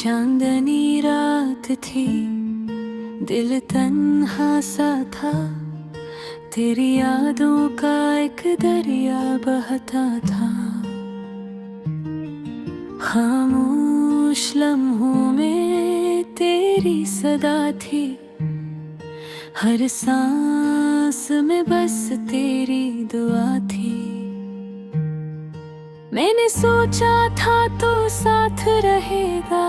चांदनी रात थी, दिल तन्हा सा था। तेरी यादों का एक दरिया बहता था। खामोश लम्हों में तेरी सदा थी, हर सांस में बस तेरी दुआ थी। मैंने सोचा था तो साथ रहेगा,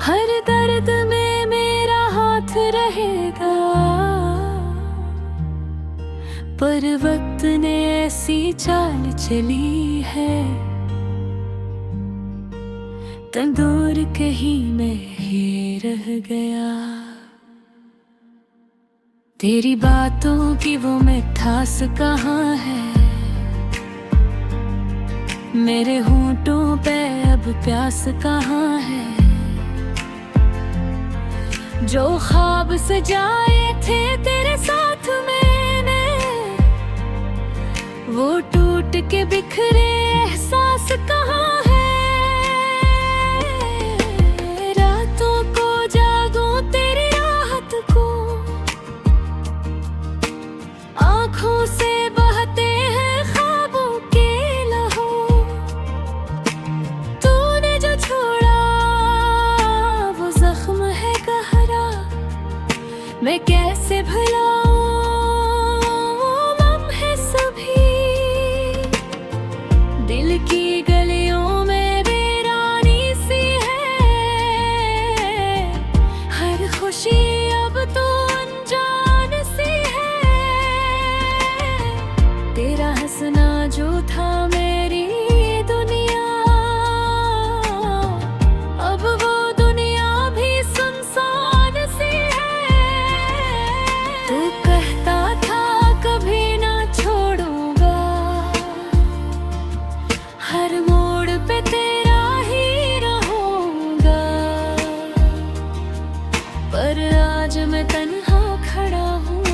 हर दर्द में मेरा हाथ रहेगा। पर वक्त ने ऐसी चाल चली है, तंदूर कहीं में ही रह गया। तेरी बातों की वो मिठास कहाँ है, मेरे होंठों पे अब प्यास कहाँ है। जो ख्वाब सजाए थे तेरे साथ मैंने, वो टूट के बिखरे एहसास कहाँ है। रातों को जागूं तेरी राहत को, आँखों से बहते हैं ख्वाबों के लहू। तूने जो छोड़ा वो जख्म है गहरा, मैं कैसे भुलाऊं लम्हे सभी। दिल की गलियों में वीरानी सी है, हर खुशी अब तो अनजान सी है। तेरा हंसना जो था मेरी दुनिया, अब वो दुनिया भी सुनसान सी है। तू कहता था कभी ना छोड़ूंगा, हर मोड़ पे तेरा ही रहूंगा। पर आज मैं तन्हा खड़ा हूँ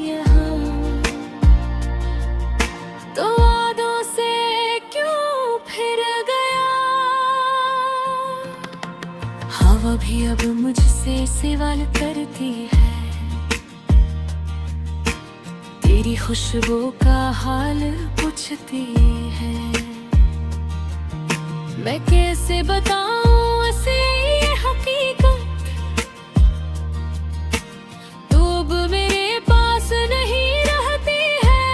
यहाँ, तो वादों से क्यों फिर गया। हवा भी अब मुझसे सवाल करती है, तेरी खुशबू का हाल पूछती है। मैं कैसे बताऊं उसे ये हकीकत, तू अब मेरे पास नहीं रहती है।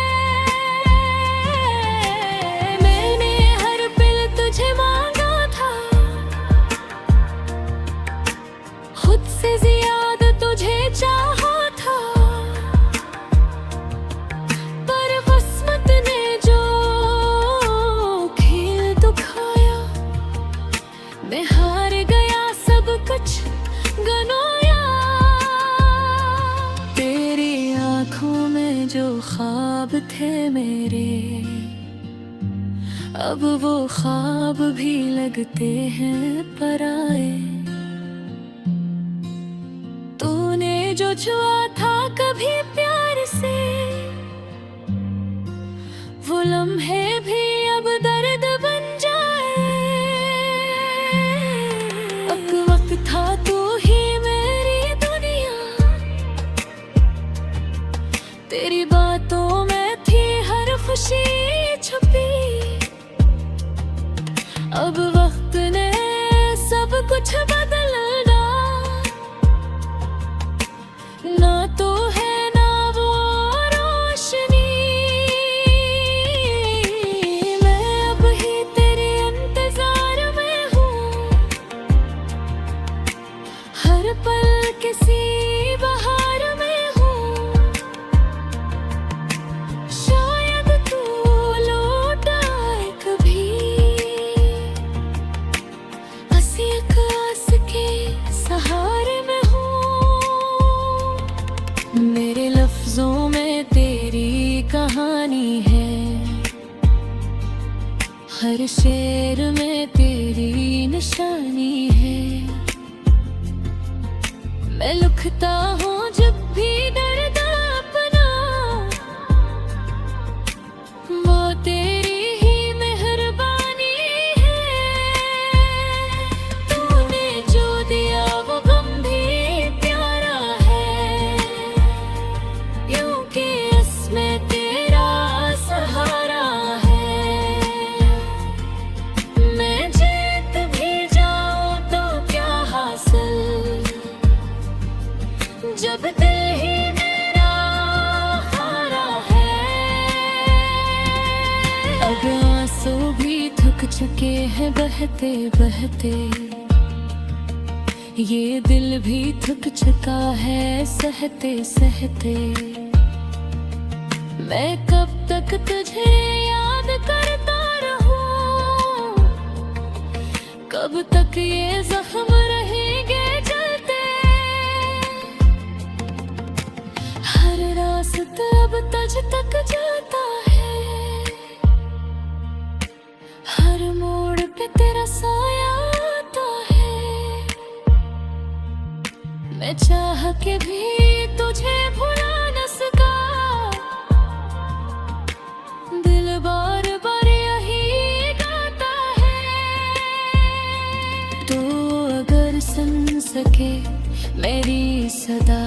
मैंने हर पल तुझे मांगा था, खुद से ज्यादा तुझे चाहा था। पर किस्मत ने जो खेल दिखाया, मैं हार गया सब कुछ गनोया। तेरी आँखों में जो ख्वाब थे मेरे, अब वो ख्वाब भी लगते हैं पराए। तूने जो छुआ था कभी प्यार से, वो लम्हे भी अब दर्द बन जाए। अब वक्त था तू ही मेरी दुनिया, तेरी बातों में थी हर खुशी छुपी। अब वक्त ने सब कुछ बदलना, ना तो है ना वो रोशनी। मैं अब ही तेरे इंतजार में हूँ, हर पल किसी बहार में हूँ। शायद तू लौट आए कभी, हंसी आकाश के सहारे में हूँ। मेरे लफ्जों में तेरी कहानी है, हर शेर में तेरी निशानी है। मैं लिखता हूँ जब भी दर्द अपना, वो तेरी ही मेहरबानी है। हैं बहते बहते, ये दिल भी थक चुका है सहते सहते। मैं कब तक तुझे याद करता रहूं, कब तक ये जख्म रहेंगे जलते। हर रास्ता अब तुझ तक जाता है, हर मोड़ पे तेरा साया आता है। मैं चाह के भी तुझे भुला न सका, दिल बार बार यही गाता है। तो अगर सुन सके मेरी सदा,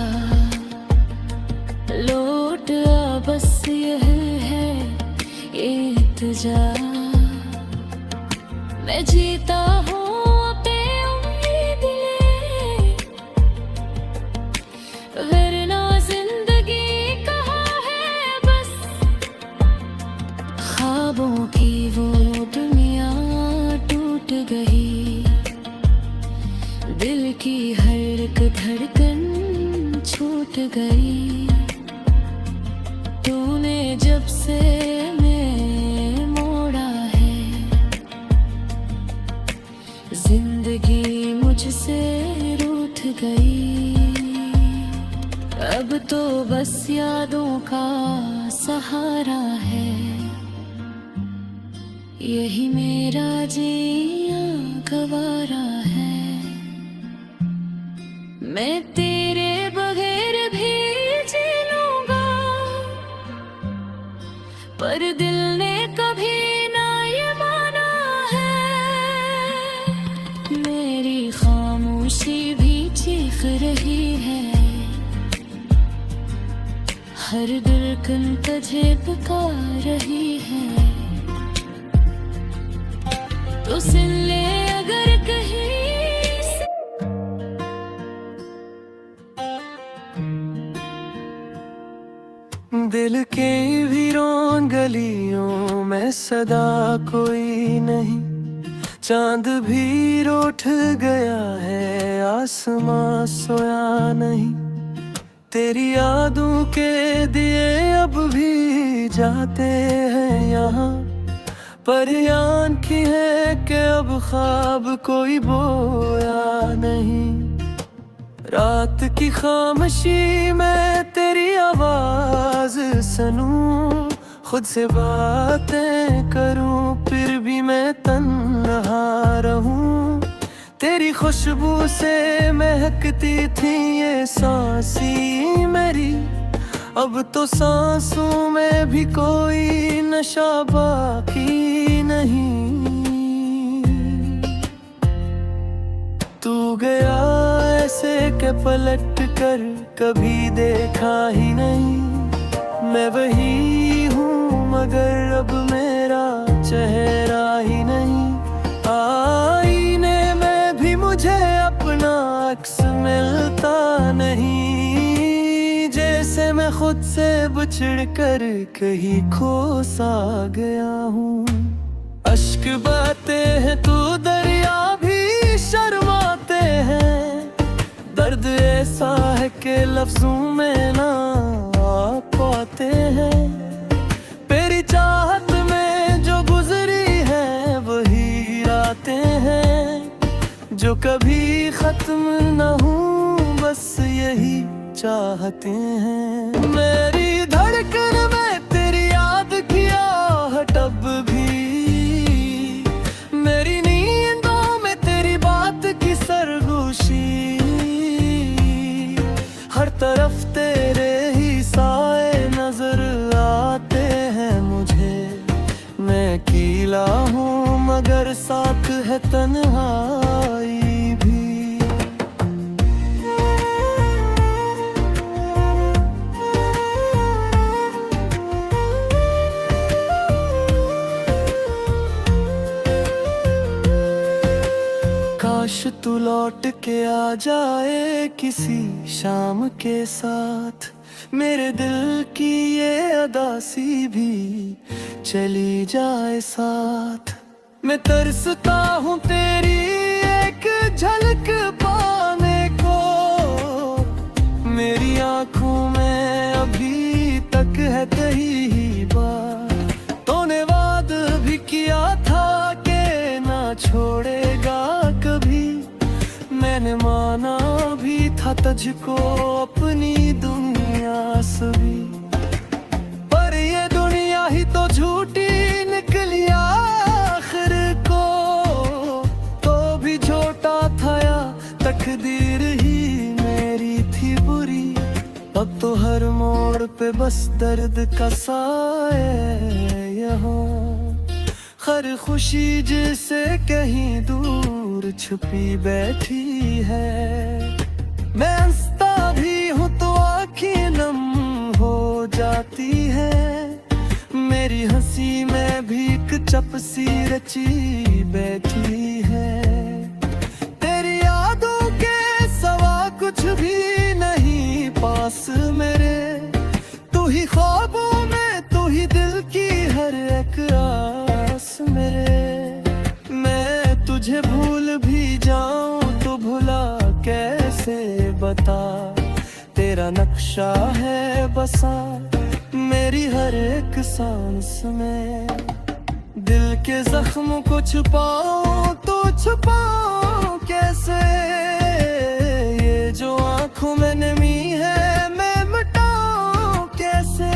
लौट आ बस यह है इल्तिजा। मैं जीता हूँ अपने उम्मीद लिए, वरना जिंदगी कहाँ है बस। ख्वाबों की वो दुनिया टूट गई, दिल की हर एक धड़कन छूट गई। तूने जब से मैं मोड़ा है, जिंदगी मुझसे रूठ गई। अब तो बस यादों का सहारा है, यही मेरा जीना गवारा है। मैं तेरे बगैर भी जी लूंगा, पर दिल ने कभी ना ये माना है। मेरी खामोशी भी चीख रही है, हर धड़कन तुझे पुकार रही है। तो सुन ले अगर कहीं दिल के वीरों गलियों में सदा कोई नहीं, चांद भी रूठ गया है आसमां सोया नहीं। तेरी यादों के दिए अब भी जाते हैं यहाँ, पर यान की है कि अब ख्वाब कोई बोया नहीं। रात की खामोशी में तेरी आवाज सुनूं, खुद से बातें करूं, फिर भी मैं तन्हा रहूं। तेरी खुशबू से महकती थी ये सांसी मेरी, अब तो सांसों में भी कोई नशा बाकी नहीं। तू गया ऐसे के पलट कर कभी देखा ही नहीं। मैं वही हूँ मगर अब मेरा चेहरा ही नहीं। आईने में भी मुझे अपना अक्स मिलता नहीं, जैसे मैं खुद से बिछड़ कर कहीं खो सा गया हूँ। अश्क बहते हैं तू दरिया भी शर्माते हैं, दर्द ऐसा है कि लफ्जों में ना आ पाते हैं। तेरी चाहत में जो गुजरी है वही रातें हैं, जो कभी खत्म न हो बस यही चाहते हैं। मेरी धड़कन में तेरी याद की आहट अब भी, मेरी नींदों में तेरी बात की सरगोशी। हर तरफ तेरे ही साए नजर आते हैं मुझे। मैं अकेला हूँ मगर साथ है तन्हाई भी। काश तू लौट के आ जाए किसी शाम के साथ, मेरे दिल की ये अदासी भी चली जाए साथ। मैं तरसता हूँ तेरी एक झलक पाने को। मेरी आंखों में अभी तक है कहीं ही बार। तूने वादा भी किया था कि ना छोड़ेगा कभी। मैंने माना भी था तुझको अपनी दुनिया सभी। पर ये दुनिया ही तो झूठी निकली आखिर को। तो भी झूठा था या तकदीर ही मेरी थी बुरी। अब तो हर मोड़ पे बस दर्द का साए यहाँ। हर खुशी जिसे कहीं दूर छुपी बैठी है। मैं हंसता भी हूँ तो आँखें नम हो जाती है। मेरी हंसी में भी एक चपसी रची बैठी है। तेरी यादों के सवा कुछ भी नहीं पास मेरे। तू ही ख्वाबों में, तू ही दिल की हर एक आस मेरे। मैं तुझे भूल भी जाऊं तो भुला कैसे बता। तेरा नक्शा है बसा मेरी हर एक सांस में। दिल के जख्म को छुपाऊं तो छुपाऊं कैसे। ये जो आंखों में नमी है मैं मिटाऊं कैसे।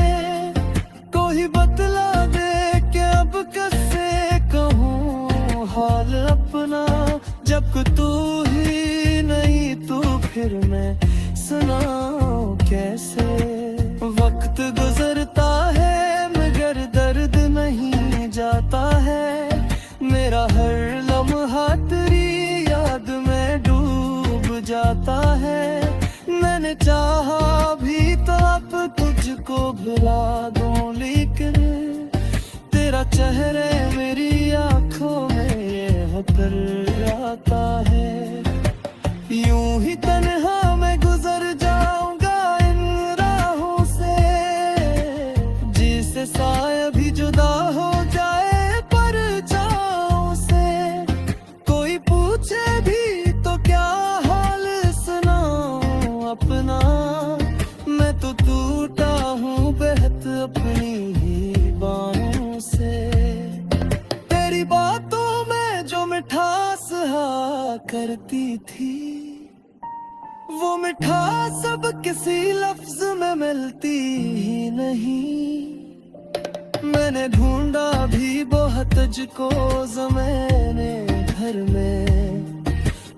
कोई बतला दे कि अब कैसे कहूँ हाल अपना। जब तू ही नहीं तो फिर मैं सुनाऊं कैसे। वक्त गुजरता है मगर दर्द नहीं जाता है। मेरा हर लम्हा तेरी याद में डूब जाता है। मैंने चाहा भी तो अब तुझको भुला दूं लेकिन तेरा चेहरे मेरी आंखों में ये उतर आता है। यूं ही तन्हा मैं गुजर जाऊंगा इन राहों से। जिसे साया भी जुदा हो जाए परछाओं से। कोई पूछे भी तो क्या हाल सुनाऊं अपना। मैं तो टूटा हूँ बेहद अपनी ही बाहों से। तेरी बातों में जो मिठास हा करती थी। वो मिठास अब किसी लफ्ज में मिलती ही नहीं। मैंने ढूंढा भी बहुत तुझको ज़माने भर में।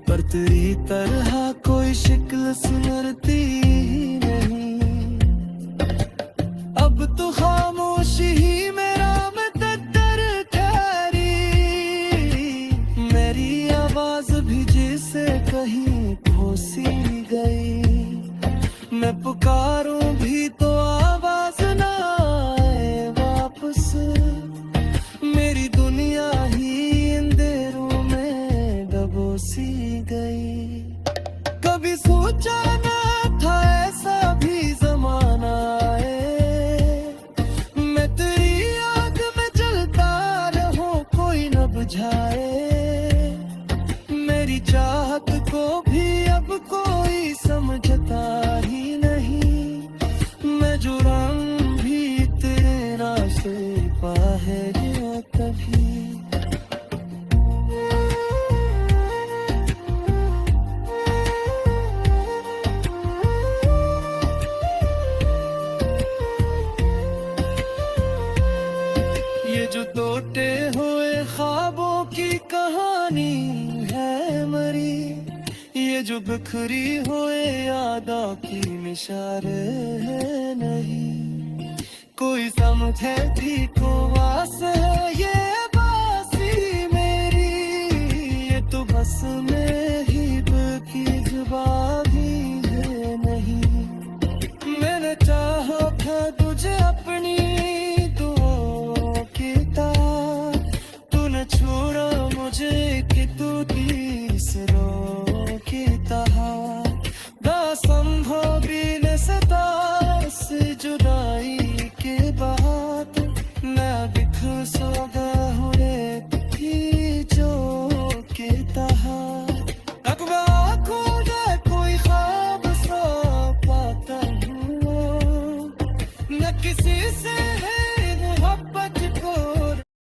पर तेरी तरह कोई शिक्ल सुनरती ही नहीं। अब तो खामोशी ही मेरा मुकद्दर ठहरी। मेरी आवाज भी जिसे कहीं खोसी गई। मैं पुकारूं भी तो आवाज ना आए वापस। मेरी दुनिया ही अंधेरों में दबोसी गई। कभी सोचा ना था ऐसा भी जमाना आए। मैं तेरी याद में जलता रहूं कोई न बुझाए। मेरी चाहत को भी अब कोई समझता ही नहीं। मैं जो रंग भी तेरे रास्ते पा है गया कभी। ये जो टूटे हुए ख्वाबों की कहानी है मरी। ये जो बिखरी हुए यादों की निशार है नहीं। कोई समझे ठीक हो वास है ये बासी मेरी। ये तो बस में ही की जुबा भी है नहीं। मैंने चाहा था तुझे अपनी दुआओं की तार। तूने छोड़ा मुझे कि तू